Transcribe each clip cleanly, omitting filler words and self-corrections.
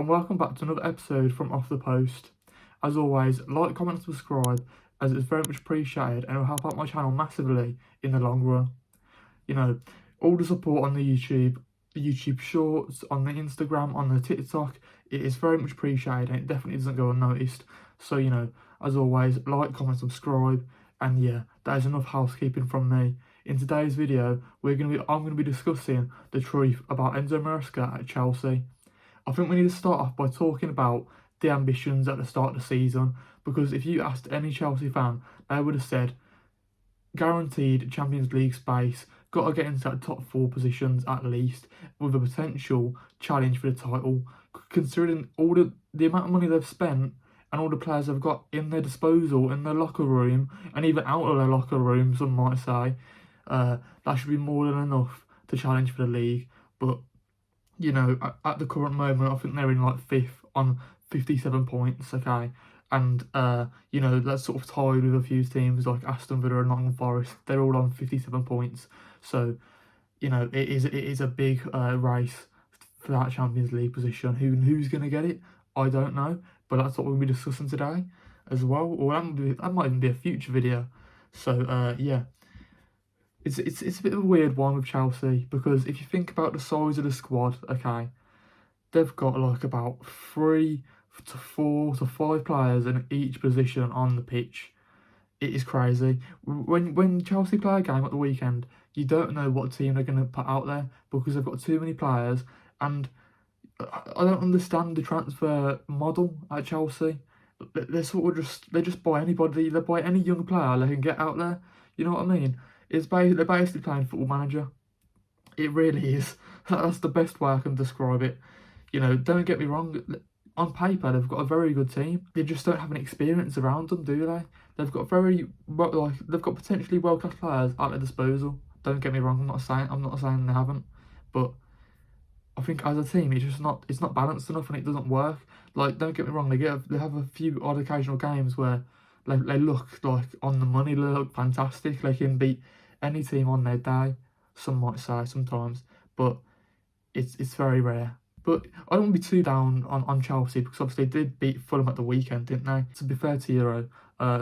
and welcome back to another episode from Off the Post. As always, like, comment and subscribe as it's very much appreciated and it will help out my channel massively in the long run. You know, all the support on the YouTube shorts, on the Instagram, on the TikTok, it is very much appreciated and it definitely doesn't go unnoticed. So, as always, like, comment, subscribe, and yeah, that is enough housekeeping from me. In today's video, I'm going to be discussing the truth about Enzo Maresca at Chelsea. I think we need to start off by talking about the ambitions at the start of the season, because if you asked any Chelsea fan, they would have said guaranteed Champions League space, got to get into that top 4 positions at least, with a potential challenge for the title, considering all the amount of money they've spent and all the players they've got in their disposal, in their locker room, and even out of their locker room, some might say. That should be more than enough to challenge for the league. But at the current moment, I think they're in like 5th on 57 points, okay? And, that's sort of tied with a few teams like Aston Villa and Nottingham Forest. They're all on 57 points. So, it is a big race for that Champions League position. Who's going to get it? I don't know. But that's what we'll be discussing today as well. Or that might even be a future video. So, yeah. It's a bit of a weird one with Chelsea, because if you think about the size of the squad, okay, they've got like about 3 to 4 to 5 players in each position on the pitch. It is crazy. When Chelsea play a game at the weekend, you don't know what team they're going to put out there because they've got too many players, and I don't understand the transfer model at Chelsea. They just buy anybody, they buy any young player they can get out there. You know what I mean? They're basically playing Football Manager. It really is. That's the best way I can describe it. Don't get me wrong. On paper, they've got a very good team. They just don't have any experience around them, do they? They've got they've got potentially world-class players at their disposal. Don't get me wrong. I'm not saying they haven't, but I think as a team, it's not balanced enough and it doesn't work. Like, don't get me wrong. They have a few odd occasional games where they look like on the money. They look fantastic. They can beat any team on their day, some might say sometimes, but it's very rare. But I don't want to be too down on Chelsea, because obviously they did beat Fulham at the weekend, didn't they? To be fair to Euro,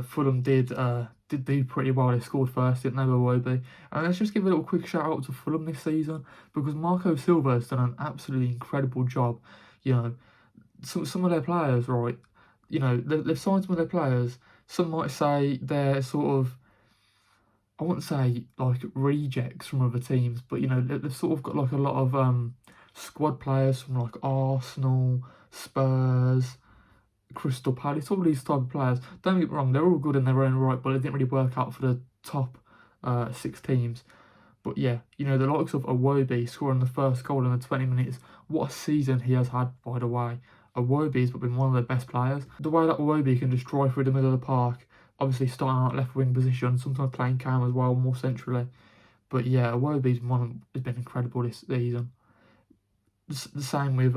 Fulham did do pretty well. They scored first, didn't they, Iwobi? And let's just give a little quick shout out to Fulham this season, because Marco Silva has done an absolutely incredible job. Some of their players, right? They've signed some of their players. Some might say they're sort of, I wouldn't say like rejects from other teams, but they've sort of got like a lot of squad players from like Arsenal, Spurs, Crystal Palace, all these type of players. Don't get me wrong, they're all good in their own right, but it didn't really work out for the top 6 teams. But yeah, the likes of Iwobi scoring the first goal in the 20 minutes. What a season he has had, by the way. Iwobi has been one of their best players. The way that Iwobi can just drive through the middle of the park, obviously starting out left wing position, sometimes playing cam as well, more centrally. But yeah, Iwobi's has been incredible this season. The same with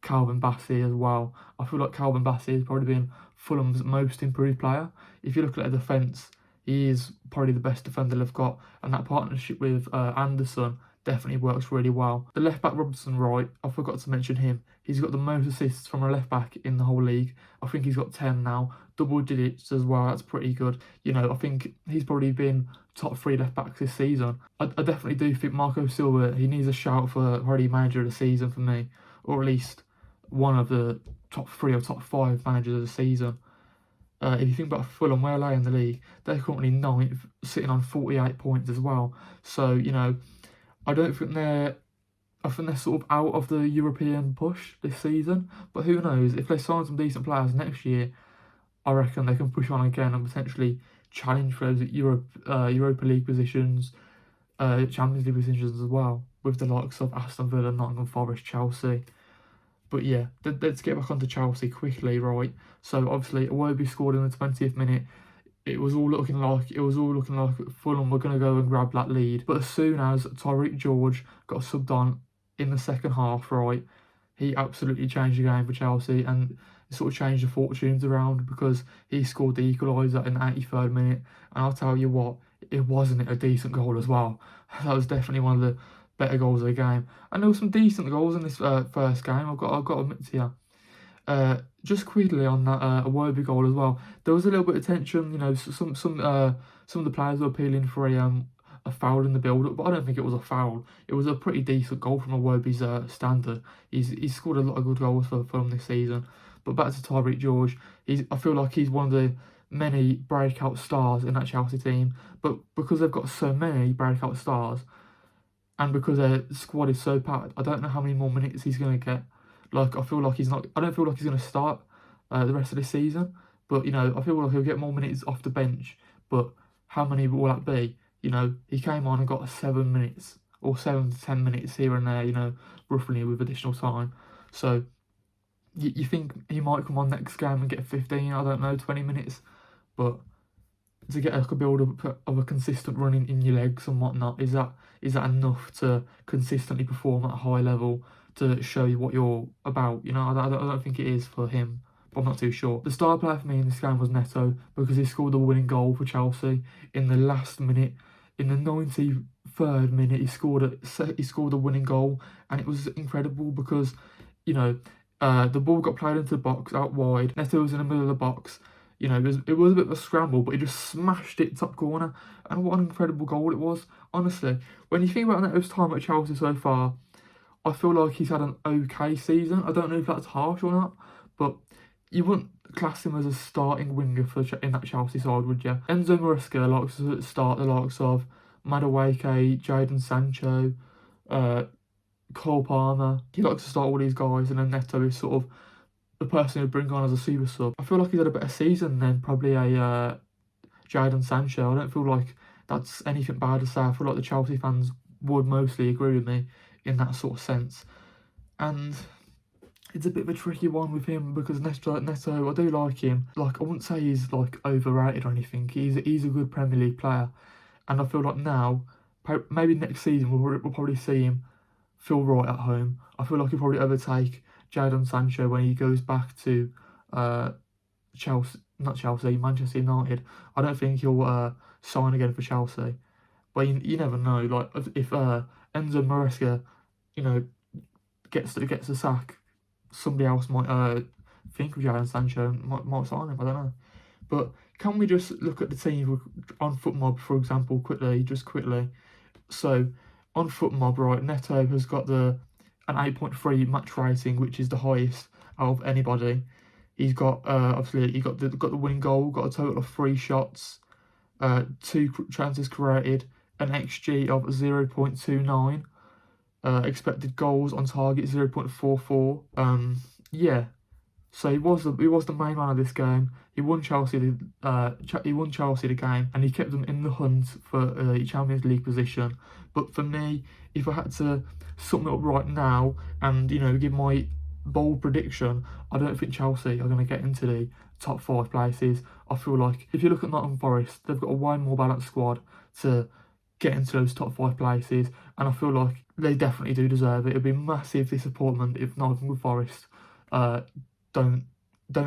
Calvin Bassey as well. I feel like Calvin Bassey has probably been Fulham's most improved player. If you look at their defence, he is probably the best defender they've got, and that partnership with Anderson definitely works really well. The left back Robinson Wright, I forgot to mention him. He's got the most assists from a left back in the whole league. I think he's got 10 now, double digits as well. That's pretty good. I think he's probably been top 3 left backs this season. I definitely do think Marco Silva, he needs a shout for probably manager of the season for me, or at least one of the top 3 or top 5 managers of the season. If you think about Fulham, where are they in the league? They're currently 9th, sitting on 48 points as well. So, I don't think they're sort of out of the European push this season. But who knows? If they sign some decent players next year, I reckon they can push on again and potentially challenge for those Europa League positions, Champions League positions as well, with the likes of Aston Villa, Nottingham Forest, Chelsea. But yeah, let's get back onto Chelsea quickly, right? So obviously, Iwobi scored in the 20th minute. It was all looking like Fulham were going to go and grab that lead. But as soon as Tyreek George got subbed on in the second half, right, he absolutely changed the game for Chelsea, and sort of changed the fortunes around, because he scored the equaliser in the 83rd minute. And I'll tell you what, it wasn't a decent goal as well. That was definitely one of the better goals of the game. And there were some decent goals in this first game, I've got to admit to you. Just quickly on that Iwobi goal as well, there was a little bit of tension. You know, some of the players were appealing for a foul in the build-up, but I don't think it was a foul. It was a pretty decent goal from Iwobi's standard. He's scored a lot of good goals for Fulham this season. But back to Tyreek George, I feel like he's one of the many breakout stars in that Chelsea team. But because they've got so many breakout stars, and because their squad is so packed, I don't know how many more minutes he's going to get. Like, I feel like he's not. I don't feel like he's going to start the rest of the season. But you know, I feel like he'll get more minutes off the bench. But how many will that be? You know, he came on and got 7 minutes or 7 to 10 minutes here and there. You know, roughly with additional time. So you think he might come on next game and get 15? I don't know, 20 minutes. But to get like a build up of a consistent running in your legs and whatnot, is that enough to consistently perform at a high level to show you what you're about? You know, I don't think it is for him, but I'm not too sure. The star player for me in this game was Neto, because he scored the winning goal for Chelsea in the last minute. In the 93rd minute, he scored the winning goal, and it was incredible because, you know, the ball got played into the box out wide. Neto was in the middle of the box. You know, it was a bit of a scramble, but he just smashed it top corner. And what an incredible goal it was. Honestly, when you think about Neto's time at Chelsea so far, I feel like he's had an okay season. I don't know if that's harsh or not, but you wouldn't class him as a starting winger in that Chelsea side, would you? Enzo Maresca likes to start the likes of Madueke, Jadon Sancho, Cole Palmer. He likes to start all these guys, and then Neto is sort of the person who bring on as a super sub. I feel like he's had a better season than probably a Jadon Sancho. I don't feel like that's anything bad to say. I feel like the Chelsea fans would mostly agree with me in that sort of sense. And it's a bit of a tricky one with him because Neto, I do like him. Like, I wouldn't say he's like overrated or anything. He's a good Premier League player, and I feel like now, maybe next season, we'll probably see him feel right at home. I feel like he'll probably overtake Jadon Sancho when he goes back to Manchester United. I don't think he'll sign again for Chelsea, but you never know. Like, if Enzo Maresca, you know, gets the sack, somebody else might think of Jadon Sancho and might sign him. I don't know. But can we just look at the team on FootMob, for example, quickly? So on FootMob, right, Neto has got an 8.3 match rating, which is the highest out of anybody. He's got obviously he got the winning goal, got a total of 3 shots, 2 chances created, an XG of 0.29, expected goals on target 0.44. Yeah. So he was the main man of this game. He won Chelsea the game, and he kept them in the hunt for the Champions League position. But for me, if I had to sum it up right now, and you know, give my bold prediction, I don't think Chelsea are going to get into the top 5 places. I feel like if you look at Nottingham Forest, they've got a way more balanced squad to get into those top 5 places, and I feel like they definitely do deserve it. It'd be massive disappointment if Nottingham Forest don't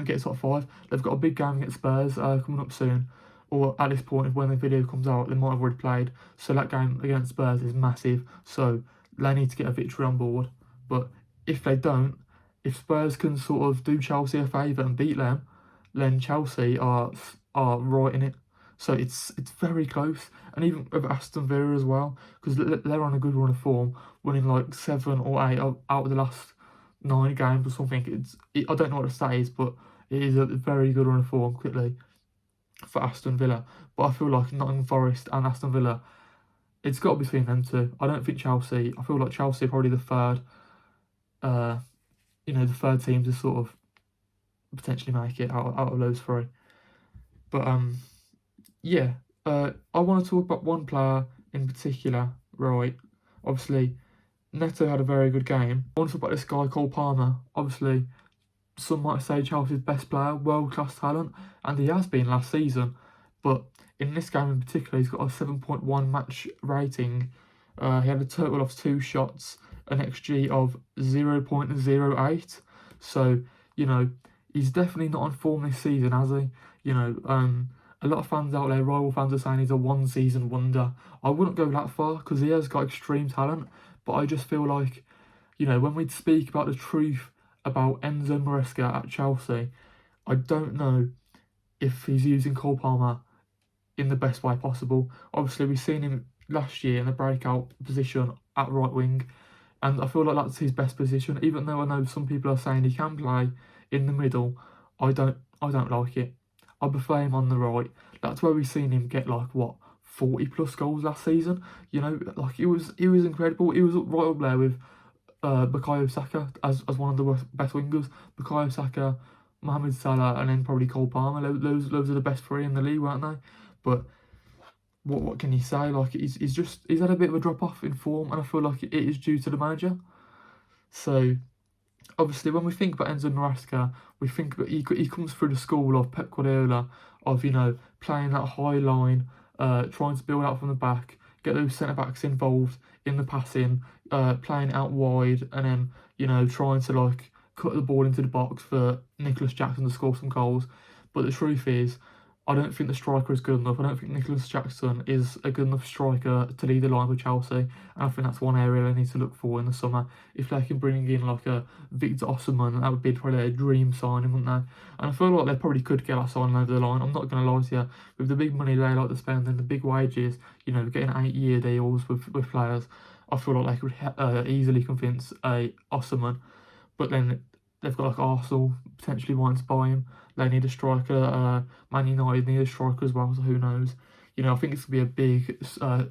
get top 5. They've got a big game against Spurs coming up soon, or at this point, when the video comes out, they might have already played. So that game against Spurs is massive. So they need to get a victory on board. But if they don't, if Spurs can sort of do Chelsea a favour and beat them, then Chelsea are right in it. So it's very close. And even with Aston Villa as well, because they're on a good run of form, winning like 7 or 8 out of the last 9 games or something. I don't know what the stat is, but it is a very good run of form quickly for Aston Villa. But I feel like Nottingham Forest and Aston Villa, it's got to be between them two. I don't think Chelsea. I feel like Chelsea are probably the third. The third team to sort of potentially make it out of those 3. But yeah. I want to talk about one player in particular. Right, obviously, Neto had a very good game. I want to talk about this guy, Cole Palmer. Obviously, some might say Chelsea's best player, world-class talent, and he has been last season. But in this game in particular, he's got a 7.1 match rating. He had a total of 2 shots, an XG of 0.08. So, you know, he's definitely not on form this season, has he? You know, a lot of fans out there, rival fans, are saying he's a one-season wonder. I wouldn't go that far because he has got extreme talent. But I just feel like, you know, when we speak about the truth about Enzo Maresca at Chelsea. I don't know if he's using Cole Palmer in the best way possible. Obviously, we've seen him last year in the breakout position at right wing, and I feel like that's his best position. Even though I know some people are saying he can play in the middle, I don't like it. I prefer him on the right. That's where we've seen him get like what 40 plus goals last season. You know, like he was incredible. He was right up there with Bukayo Saka as one of the best wingers. Bukayo Saka, Mohamed Salah, and then probably Cole Palmer. Those are the best three in the league, weren't they? But what can you say? Like he's had a bit of a drop off in form, and I feel like it is due to the manager. So obviously, when we think about Enzo Maresca, we think that he comes through the school of Pep Guardiola, of playing that high line, trying to build out from the back, get those centre backs involved in the passing, playing out wide, and then trying to like cut the ball into the box for Nicholas Jackson to score some goals. But the truth is, I don't think the striker is good enough. I don't think Nicholas Jackson is a good enough striker to lead the line with Chelsea. And I think that's one area they need to look for in the summer. If they can bring in like a Victor Osimhen, that would be probably a dream signing, wouldn't they? And I feel like they probably could get that signing over the line. I'm not going to lie to you. With the big money they like to spend and the big wages, getting 8-year deals with players, I feel like they could easily convince a Osimhen. But then they've got like Arsenal potentially wanting to buy him. They need a striker. Man United need a striker as well. So who knows? I think it's gonna be a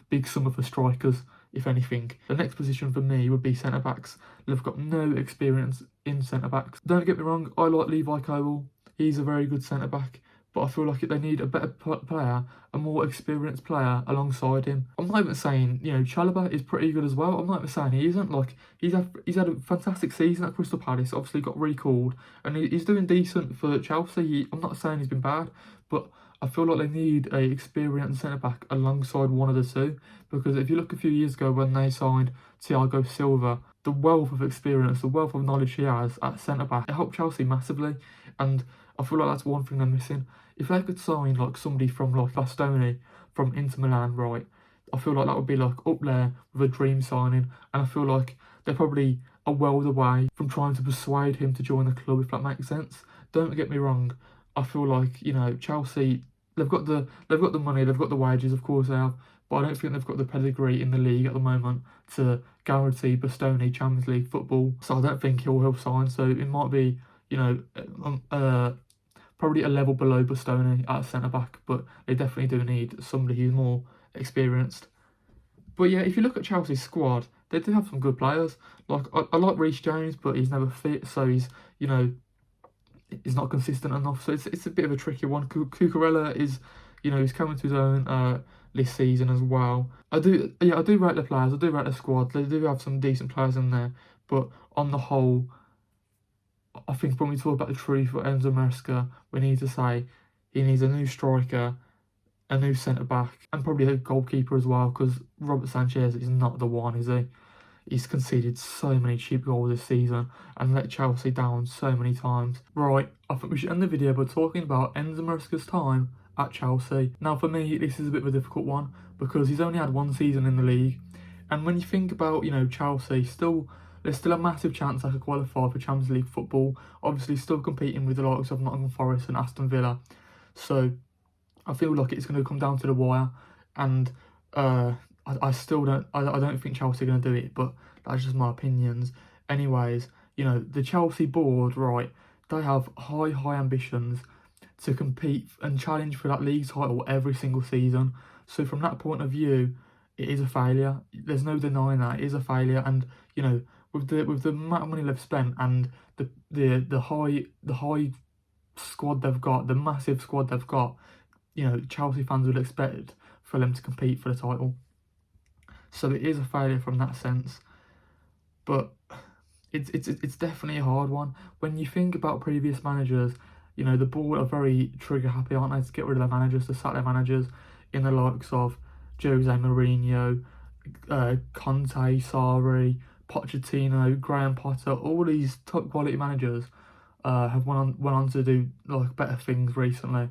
big summer for strikers. If anything, the next position for me would be centre backs. They've got no experience in centre backs. Don't get me wrong. I like Levi Colwill. He's a very good centre back. But I feel like they need a better player, a more experienced player alongside him. I'm not even saying, Chalobah is pretty good as well. I'm not even saying he isn't. Like, he's had a fantastic season at Crystal Palace, obviously got recalled, and he's doing decent for Chelsea. I'm not saying he's been bad, but I feel like they need a experienced centre-back alongside one of the two, because if you look a few years ago when they signed Thiago Silva, the wealth of experience, the wealth of knowledge he has at centre-back, it helped Chelsea massively, and I feel like that's one thing they're missing. If they could sign like somebody from like Bastoni from Inter Milan, right, I feel like that would be like up there with a dream signing, and I feel like they're probably a world away from trying to persuade him to join the club, if that makes sense. Don't get me wrong, I feel like Chelsea, they've got the money, they've got the wages, of course they have, but I don't think they've got the pedigree in the league at the moment to guarantee Bastoni Champions League football. So I don't think he'll sign. So it might be probably a level below Bastoni at centre back, but they definitely do need somebody who's more experienced. But yeah, if you look at Chelsea's squad, they do have some good players. Like I like Reece James, but he's never fit, so he's he's not consistent enough. So it's a bit of a tricky one. Cucurella is he's coming to his own this season as well. I do rate the players. I do rate the squad. They do have some decent players in there, but on the whole, I think when we talk about the truth for Enzo Maresca, we need to say he needs a new striker, a new centre-back, and probably a goalkeeper as well, because Robert Sanchez is not the one, is he? He's conceded so many cheap goals this season and let Chelsea down so many times. Right, I think we should end the video by talking about Enzo Maresca's time at Chelsea. Now for me, this is a bit of a difficult one, because he's only had one season in the league, and when you think about, Chelsea, there's still a massive chance they could qualify for Champions League football. Obviously, still competing with the likes of Nottingham Forest and Aston Villa. So, I feel like it's going to come down to the wire. And I still don't. I don't think Chelsea are going to do it. But that's just my opinions. Anyways, the Chelsea board, right? They have high ambitions to compete and challenge for that league title every single season. So from that point of view, it is a failure. There's no denying that it is a failure. And with the amount of money they've spent and the high squad they've got, the massive squad they've got, Chelsea fans would expect for them to compete for the title. So it is a failure from that sense. But it's definitely a hard one. When you think about previous managers, the board are very trigger happy, aren't they, to get rid of their managers, to sack their managers, in the likes of Jose Mourinho, Conte, Sarri, Pochettino, Graham Potter. All these top quality managers have went on to do like better things recently.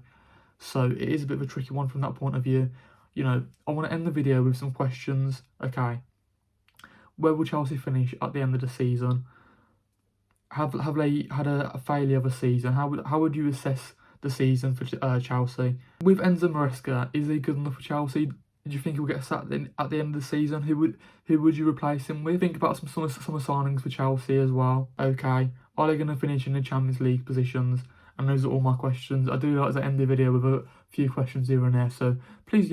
So it is a bit of a tricky one from that point of view. I want to end the video with some questions. Okay, where will Chelsea finish at the end of the season? have they had a failure of a season? How would you assess the season for Chelsea? With Enzo Maresca, is he good enough for Chelsea? Do you think he'll get sacked at the end of the season? Who would you replace him with? Think about some signings for Chelsea as well. Okay, are they going to finish in the Champions League positions? And those are all my questions. I do like to end the video with a few questions here and there. So please,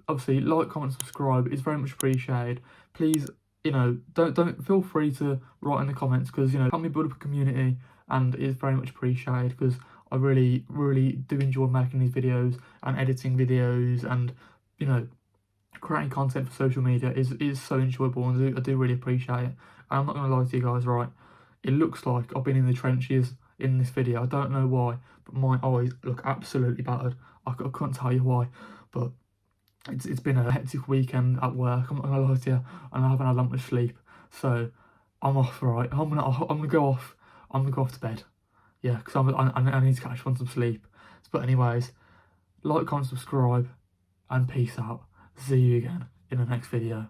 obviously like, comment, subscribe. It's very much appreciated. Please, don't feel free to write in the comments, because help me build up a community, and it's very much appreciated, because I really do enjoy making these videos and editing videos, and creating content for social media is so enjoyable, and I do really appreciate it. I'm not going to lie to you guys, right? It looks like I've been in the trenches in this video. I don't know why, but my eyes look absolutely battered. I couldn't tell you why, but it's been a hectic weekend at work. I'm not going to lie to you, and I haven't had that much sleep. So I'm off, right? I'm gonna go off. I'm gonna go off to bed. Yeah, because I need to catch on some sleep. But anyways, like, comment, subscribe, and peace out. See you again in the next video.